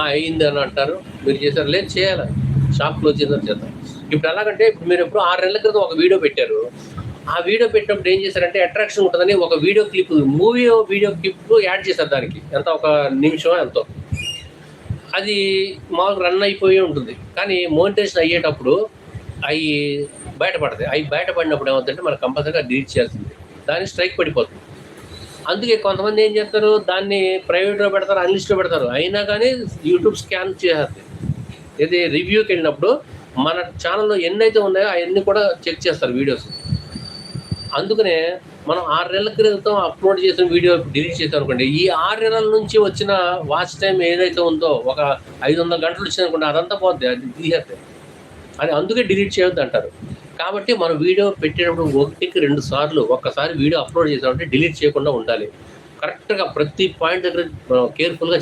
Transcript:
అయింది అని అంటారు. మీరు చేశారు, లేదు చేయాలి. షాప్ క్లోజ్ చేసిన చేద్దాం. ఇప్పుడు ఎలాగంటే ఇప్పుడు మీరు ఎప్పుడు 6 నెలల క్రితం ఒక వీడియో పెట్టారు. ఆ వీడియో పెట్టినప్పుడు ఏం చేశారంటే అట్రాక్షన్ ఉంటుందని ఒక video clip video clip add చేశారు దానికి. ఎంత ఒక నిమిషమో ఎంతో. అది మామూలుగా రన్ అయిపోయి ఉంటుంది. కానీ మోనిటైజేషన్ అయ్యేటప్పుడు అవి బయటపడతాయి. అవి బయటపడినప్పుడు ఏమవుతుందంటే మనం కంపల్సరీగా డిలీట్ చేయాల్సింది. దానికి స్ట్రైక్ పడిపోతుంది. అందుకే కొంతమంది ఏం చేస్తారు, దాన్ని ప్రైవేట్‌లో పెడతారు, అన్‌లిస్ట్‌లో పెడతారు. అయినా కానీ యూట్యూబ్ స్కాన్ చేసేస్తది. ఇది రివ్యూకి వెళ్ళినప్పుడు మన ఛానల్‌లో ఎన్నైతే ఉన్నాయో అవన్నీ కూడా చెక్ చేస్తారు వీడియోస్. అందుకనే మనం 6 నెలల క్రితం అప్లోడ్ చేసిన వీడియో డిలీట్ చేసామనుకోండి, ఈ 6 నెలల నుంచి వచ్చిన వాచ్ టైమ్ ఏదైతే ఉందో ఒక 500 గంటలు వచ్చిందనుకోండి, అదంతా పోద్ది. అది తీసేస్తాయి. అది అందుకే డిలీట్ చేయొద్దంటారు. కాబట్టి మనం వీడియో పెట్టేటప్పుడు 1కి 2 సార్లు ఒక్కసారి వీడియో అప్లోడ్ చేసామంటే డిలీట్ చేయకుండా ఉండాలి. కరెక్ట్‌గా ప్రతి పాయింట్ దగ్గర కేర్‌ఫుల్‌గా